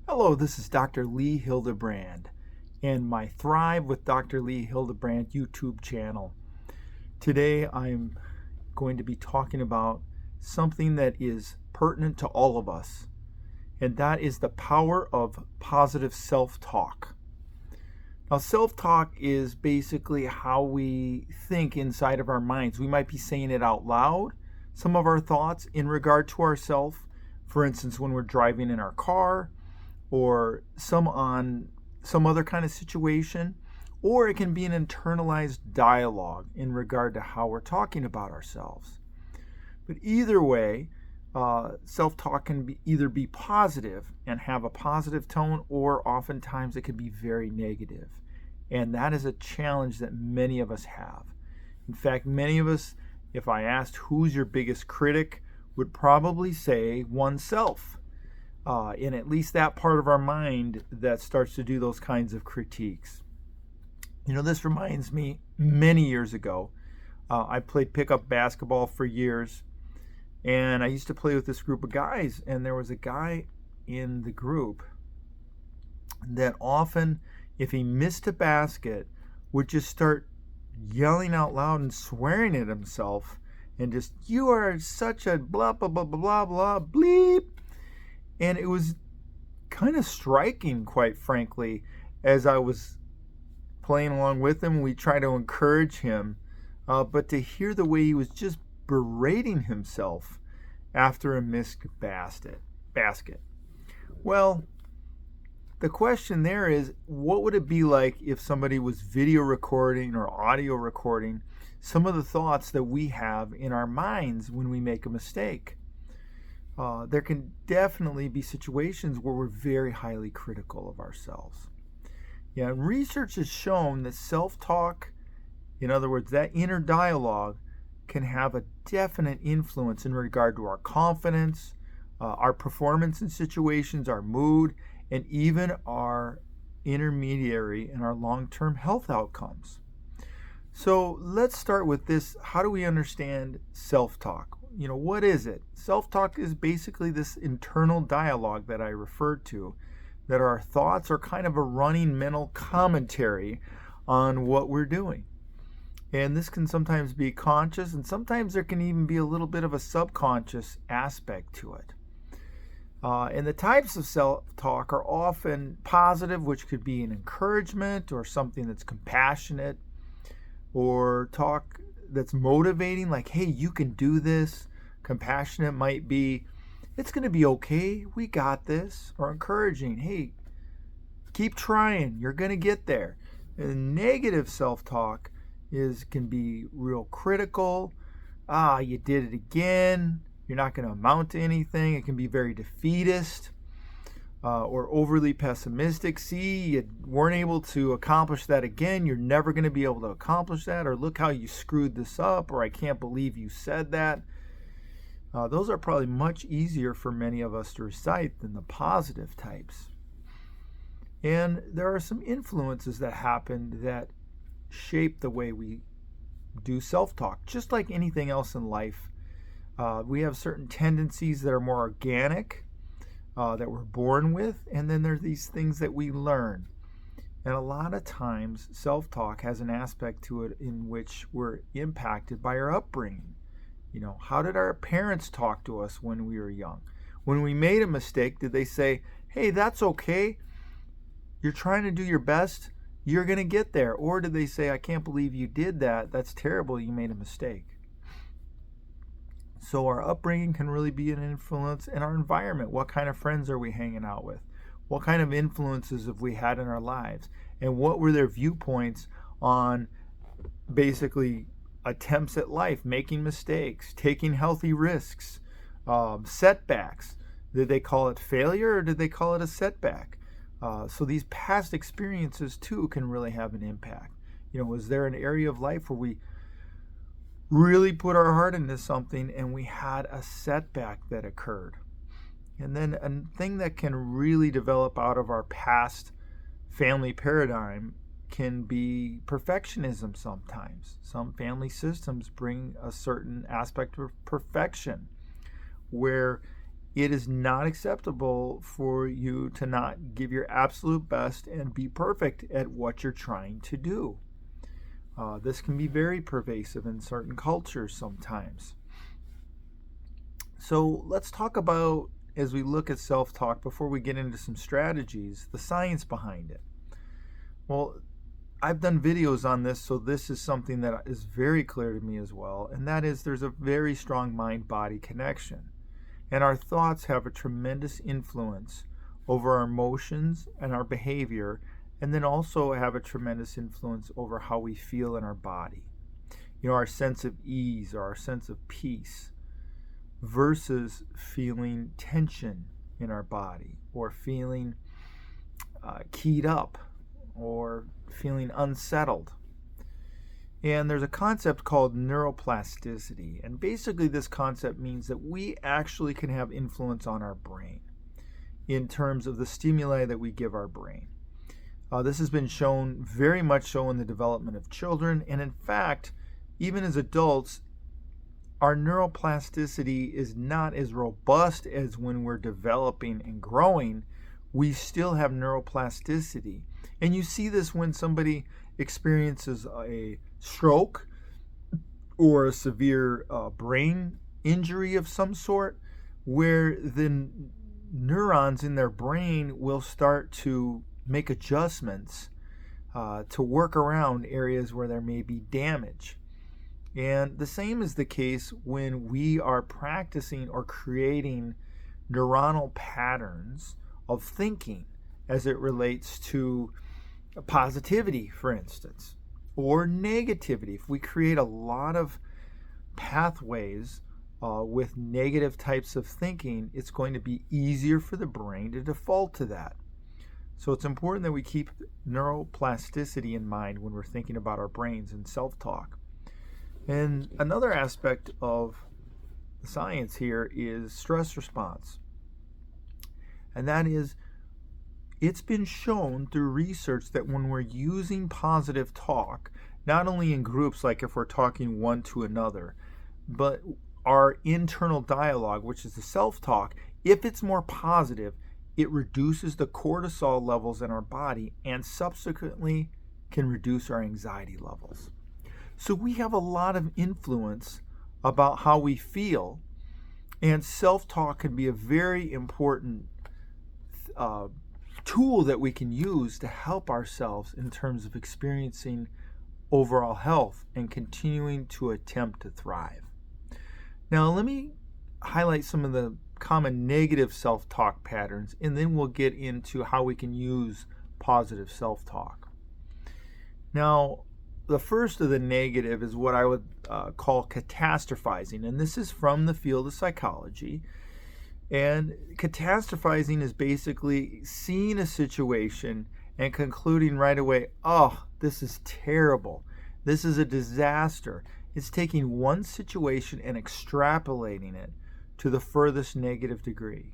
Hello, this is Dr. Lee Hildebrand and my Thrive with Dr. Lee Hildebrand YouTube channel. Today I'm going to be talking about something that is pertinent to all of us, and that is the power of positive self-talk. Now, self-talk is basically how we think inside of our minds. We might be saying it out loud, some of our thoughts in regard to ourselves. For instance, when we're driving in our car, or some other kind of situation, or it can be an internalized dialogue in regard to how we're talking about ourselves. But either way, self-talk can either be positive and have a positive tone, or oftentimes it can be very negative. And that is a challenge that many of us have. In fact, many of us, if I asked who's your biggest critic, would probably say oneself. In at least that part of our mind that starts to do those kinds of critiques. This reminds me, many years ago, I played pickup basketball for years, and I used to play with this group of guys, and there was a guy in the group that often, if he missed a basket, would just start yelling out loud and swearing at himself, and just, "You are such a blah, blah, blah, blah, blah, blah, bleep." And it was kind of striking, quite frankly, as I was playing along with him. We tried to encourage him, but to hear the way he was just berating himself after a missed basket. Well, the question there is, what would it be like if somebody was video recording or audio recording some of the thoughts that we have in our minds when we make a mistake? There can definitely be situations where we're very highly critical of ourselves. Yeah, and research has shown that self-talk, in other words, that inner dialogue, can have a definite influence in regard to our confidence, our performance in situations, our mood, and even our intermediary and our long-term health outcomes. So let's start with this. How do we understand self-talk? What is it? Self-talk is basically this internal dialogue that I referred to, that our thoughts are kind of a running mental commentary on what we're doing. And this can sometimes be conscious, and sometimes there can even be a little bit of a subconscious aspect to it. And the types of self-talk are often positive, which could be an encouragement or something that's compassionate, or talk that's motivating, like, "Hey, you can do this." Compassionate might be, "It's going to be okay, we got this." Or encouraging, "Hey, keep trying, you're going to get there." And negative self-talk can be real critical. You did it again, you're not going to amount to anything. It can be very defeatist, or overly pessimistic. "See, you weren't able to accomplish that again, you're never going to be able to accomplish that," or "Look how you screwed this up," or "I can't believe you said that." Those are probably much easier for many of us to recite than the positive types. And there are some influences that happen that shape the way we do self-talk. Just like anything else in life, we have certain tendencies that are more organic, that we're born with, and then there's these things that we learn. And a lot of times, self-talk has an aspect to it in which we're impacted by our upbringing. How did our parents talk to us when we were young? When we made a mistake, did they say, "Hey, that's okay, you're trying to do your best, you're going to get there"? Or did they say, "I can't believe you did that, that's terrible, you made a mistake"? So our upbringing can really be an influence, in our environment. What kind of friends are we hanging out with? What kind of influences have we had in our lives? And what were their viewpoints on basically attempts at life, making mistakes, taking healthy risks, setbacks? Did they call it failure, or did they call it a setback? So these past experiences too can really have an impact. Was there an area of life where we really put our heart into something and we had a setback that occurred? And then a thing that can really develop out of our past family paradigm can be perfectionism sometimes. Some family systems bring a certain aspect of perfection, where it is not acceptable for you to not give your absolute best and be perfect at what you're trying to do. This can be very pervasive in certain cultures sometimes. So let's talk about, as we look at self-talk, before we get into some strategies, the science behind it. Well, I've done videos on this, so this is something that is very clear to me as well, and that is there's a very strong mind-body connection. And our thoughts have a tremendous influence over our emotions and our behavior, and then also have a tremendous influence over how we feel in our body. Our sense of ease or our sense of peace versus feeling tension in our body, or feeling keyed up, or feeling unsettled. And there's a concept called neuroplasticity. And basically this concept means that we actually can have influence on our brain in terms of the stimuli that we give our brain. This has been shown, very much so, in the development of children. And in fact, even as adults, our neuroplasticity is not as robust as when we're developing and growing. We still have neuroplasticity. And you see this when somebody experiences a stroke or a severe brain injury of some sort, where the neurons in their brain will start to make adjustments to work around areas where there may be damage. And the same is the case when we are practicing or creating neuronal patterns of thinking as it relates to positivity, for instance, or negativity. If we create a lot of pathways with negative types of thinking, it's going to be easier for the brain to default to that. So it's important that we keep neuroplasticity in mind when we're thinking about our brains and self-talk. And another aspect of the science here is stress response. And that is, it's been shown through research that when we're using positive talk, not only in groups, like if we're talking one to another, but our internal dialogue, which is the self-talk, if it's more positive, it reduces the cortisol levels in our body and subsequently can reduce our anxiety levels. So we have a lot of influence about how we feel, and self-talk can be a very important tool that we can use to help ourselves in terms of experiencing overall health and continuing to attempt to thrive. Now, let me highlight some of the common negative self-talk patterns, and then we'll get into how we can use positive self-talk. Now, the first of the negative is what I would call catastrophizing, and this is from the field of psychology. And catastrophizing is basically seeing a situation and concluding right away, oh, this is terrible. This is a disaster. It's taking one situation and extrapolating it to the furthest negative degree.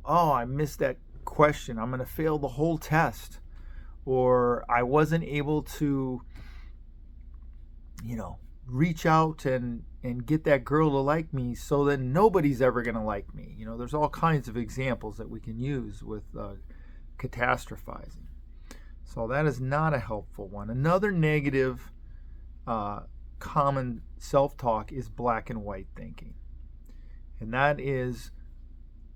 Oh, I missed that question. I'm going to fail the whole test. Or I wasn't able to, reach out and get that girl to like me, so that nobody's ever going to like me. There's all kinds of examples that we can use with catastrophizing. So that is not a helpful one. Another negative common self-talk is black and white thinking. And that is,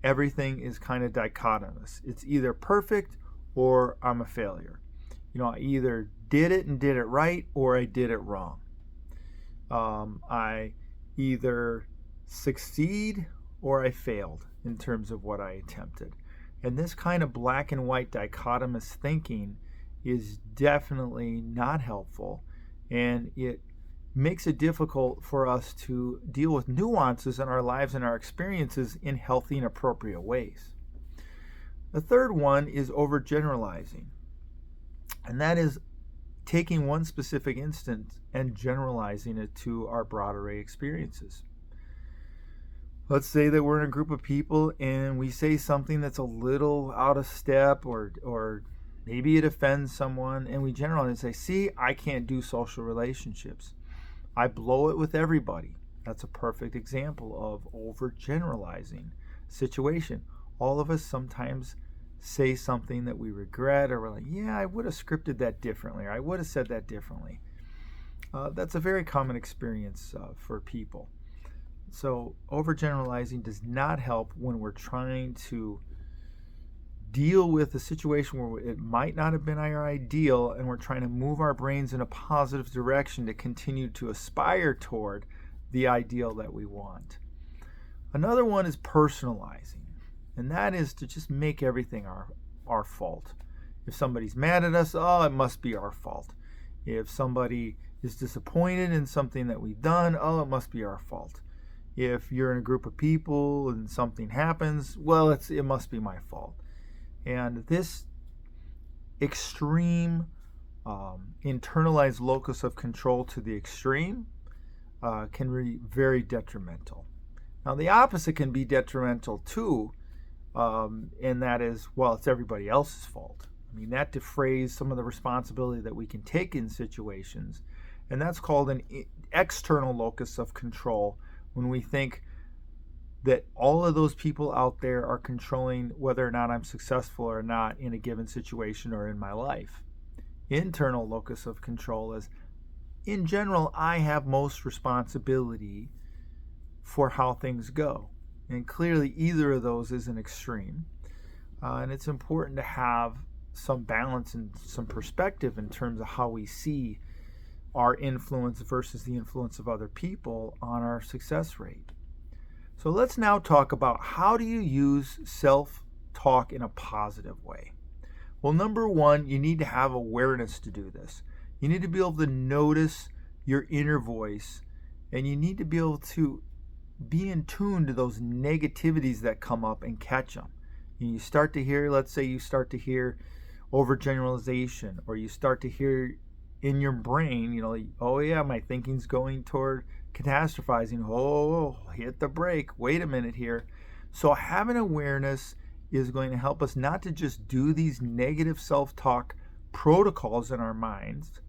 everything is kind of dichotomous. It's either perfect or I'm a failure. I either did it and did it right, or I did it wrong. I either succeed or I failed in terms of what I attempted. And this kind of black and white dichotomous thinking is definitely not helpful, and it makes it difficult for us to deal with nuances in our lives and our experiences in healthy and appropriate ways. The third one is overgeneralizing, and that is taking one specific instance and generalizing it to our broad array experiences. Let's say that we're in a group of people and we say something that's a little out of step, or maybe it offends someone, and we generalize and say, see, I can't do social relationships. I blow it with everybody. That's a perfect example of overgeneralizing. situation. All of us sometimes say something that we regret, or we're like, yeah, I would have scripted that differently, or I would have said that differently. That's a very common experience for people. So overgeneralizing does not help when we're trying to deal with a situation where it might not have been our ideal, and we're trying to move our brains in a positive direction to continue to aspire toward the ideal that we want. Another one is personalizing, and that is to just make everything our fault. If somebody's mad at us, oh, it must be our fault. If somebody is disappointed in something that we've done, oh, it must be our fault. If you're in a group of people and something happens, well, it must be my fault. And this extreme internalized locus of control to the extreme can be very detrimental. Now, the opposite can be detrimental too, and that is, well, it's everybody else's fault. I mean, that defrays some of the responsibility that we can take in situations, and that's called an external locus of control, when we think that all of those people out there are controlling whether or not I'm successful or not in a given situation or in my life. Internal locus of control is, in general, I have most responsibility for how things go. And clearly either of those is an extreme. And it's important to have some balance and some perspective in terms of how we see our influence versus the influence of other people on our success rate. So let's now talk about, how do you use self-talk in a positive way? Well, number one, you need to have awareness to do this. You need to be able to notice your inner voice, and you need to be able to be in tune to those negativities that come up and catch them. You start to hear, let's say you start to hear overgeneralization, or you start to hear in your brain, oh yeah, my thinking's going toward catastrophizing. Oh, hit the brake. Wait a minute here. So having awareness is going to help us not to just do these negative self-talk protocols in our minds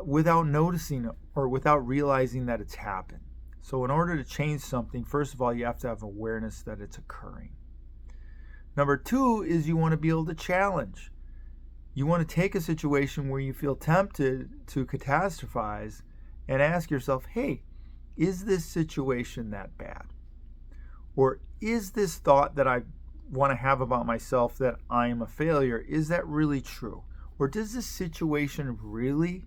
without noticing or without realizing that it's happened. So in order to change something, first of all, you have to have awareness that it's occurring. Number two is you want to be able to challenge. You want to take a situation where you feel tempted to catastrophize and ask yourself, hey, is this situation that bad? Or is this thought that I want to have about myself that I am a failure, is that really true? Or does this situation really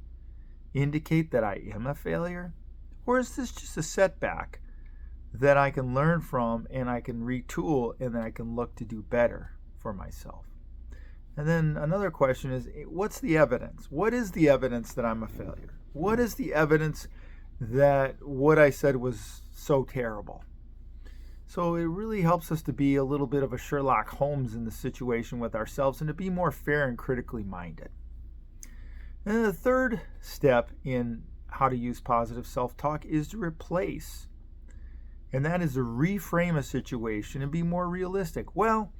indicate that I am a failure? Or is this just a setback that I can learn from, and I can retool, and then I can look to do better for myself? And then another question is, what's the evidence? What is the evidence that I'm a failure? What is the evidence that what I said was so terrible? So it really helps us to be a little bit of a Sherlock Holmes in the situation with ourselves, and to be more fair and critically minded. And the third step in how to use positive self-talk is to replace. And that is to reframe a situation and be more realistic. Well,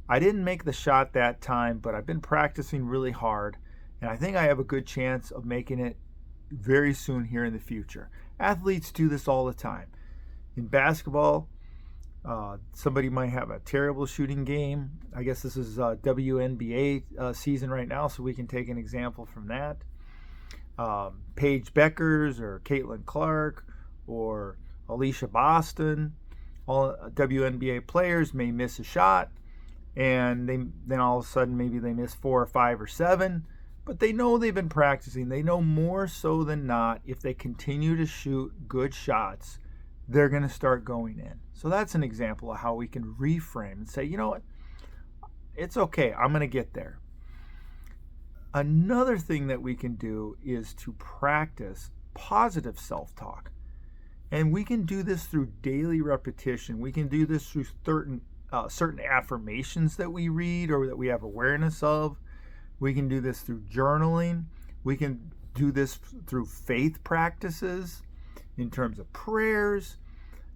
I didn't make the shot that time, but I've been practicing really hard, and I think I have a good chance of making it very soon here in the future. Athletes do this all the time. In basketball, somebody might have a terrible shooting game. I guess this is WNBA season right now, so we can take an example from that. Paige Beckers or Caitlin Clark or Alicia Boston, all WNBA players may miss a shot, and then all of a sudden maybe they miss 4 or 5 or 7, but they know they've been practicing. They know more so than not, if they continue to shoot good shots, they're going to start going in. So that's an example of how we can reframe and say, you know what, it's okay, I'm going to get there. Another thing that we can do is to practice positive self-talk. And we can do this through daily repetition. We can do this through certain affirmations that we read or that we have awareness of. We can do this through journaling. We can do this through faith practices in terms of prayers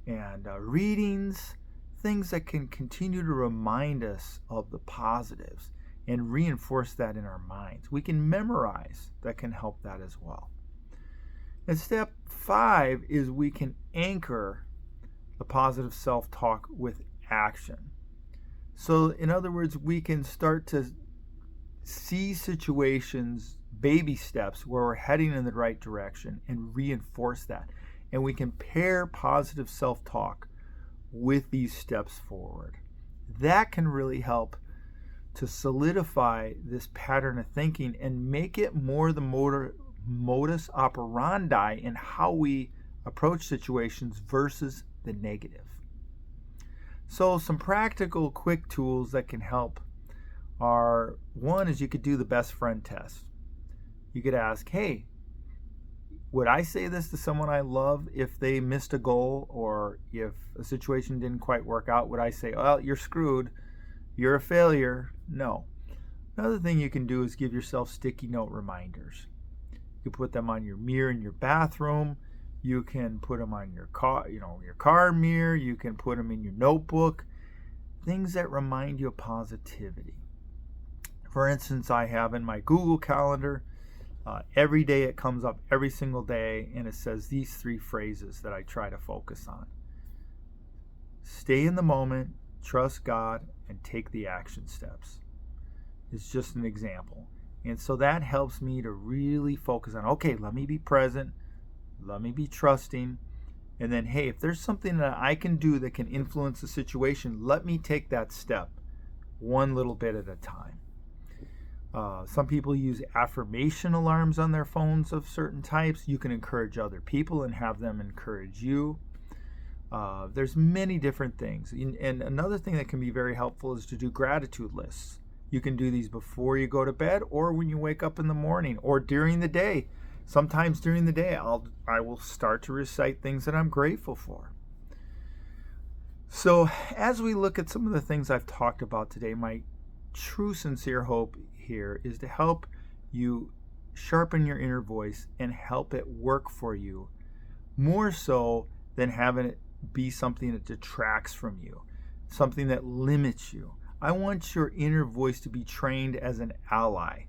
and readings, things that can continue to remind us of the positives and reinforce that in our minds. We can memorize. That can help that as well. And step 5 is we can anchor the positive self-talk with action. So in other words, we can start to see situations, baby steps where we're heading in the right direction and reinforce that. And we can pair positive self-talk with these steps forward. That can really help to solidify this pattern of thinking and make it more the modus operandi in how we approach situations versus the negative. So some practical quick tools that can help are, one is you could do the best friend test. You could ask, hey, would I say this to someone I love if they missed a goal or if a situation didn't quite work out? Would I say, well, you're screwed, you're a failure? No. Another thing you can do is give yourself sticky note reminders. You put them on your mirror in your bathroom. You can put them on your car, your car mirror. You can put them in your notebook. Things that remind you of positivity. For instance, I have in my Google Calendar, every day it comes up every single day, and it says these 3 phrases that I try to focus on. Stay in the moment, trust God, and take the action steps. It's just an example. And so that helps me to really focus on, okay, let me be present, let me be trusting, and then, hey, if there's something that I can do that can influence the situation, let me take that step one little bit at a time. Some people use affirmation alarms on their phones of certain types. You can encourage other people and have them encourage you. There's many different things. And another thing that can be very helpful is to do gratitude lists. You can do these before you go to bed or when you wake up in the morning or during the day. Sometimes during the day, I will start to recite things that I'm grateful for. So as we look at some of the things I've talked about today, my true sincere hope here is to help you sharpen your inner voice and help it work for you more so than having it be something that detracts from you, something that limits you. I want your inner voice to be trained as an ally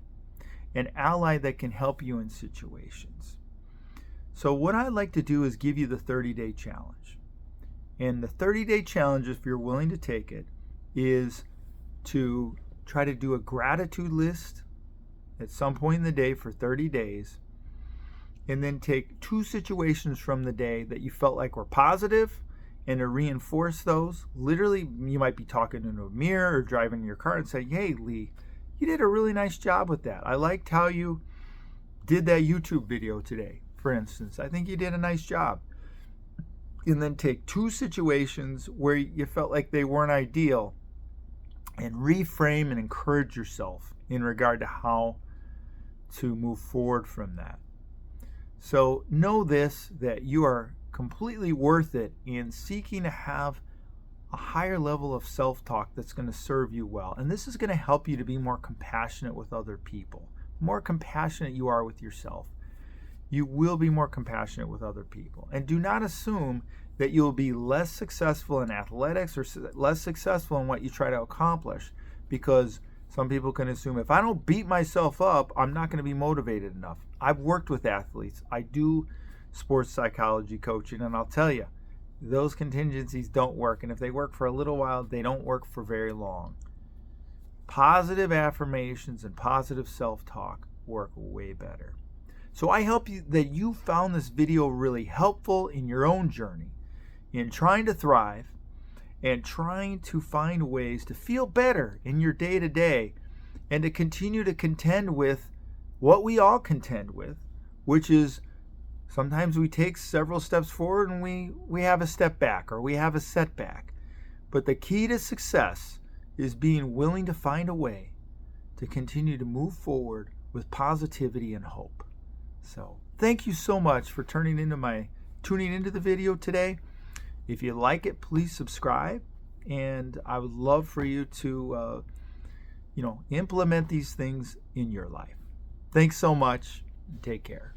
that can help you in situations. So what I'd like to do is give you the 30-day challenge. And the 30-day challenge, if you're willing to take it, is to try to do a gratitude list at some point in the day for 30 days, and then take 2 situations from the day that you felt like were positive, and to reinforce those. Literally, you might be talking into a mirror or driving in your car and say, hey, Lee, you did a really nice job with that. I liked how you did that YouTube video today, for instance. I think you did a nice job. And then take 2 situations where you felt like they weren't ideal and reframe and encourage yourself in regard to how to move forward from that. So know this, that you are completely worth it in seeking to have a higher level of self-talk that's going to serve you well. And this is going to help you to be more compassionate with other people. The more compassionate you are with yourself, you will be more compassionate with other people. And do not assume that you'll be less successful in athletics or less successful in what you try to accomplish, because some people can assume if I don't beat myself up, I'm not going to be motivated enough. I've worked with athletes. I do sports psychology coaching, and I'll tell you, those contingencies don't work. And if they work for a little while, they don't work for very long. Positive affirmations and positive self-talk work way better. So I hope that you found this video really helpful in your own journey in trying to thrive and trying to find ways to feel better in your day-to-day and to continue to contend with what we all contend with, which is sometimes we take several steps forward and we have a step back or we have a setback. But the key to success is being willing to find a way to continue to move forward with positivity and hope. So thank you so much for tuning into the video today. If you like it, please subscribe, and I would love for you to implement these things in your life. Thanks so much. Take care.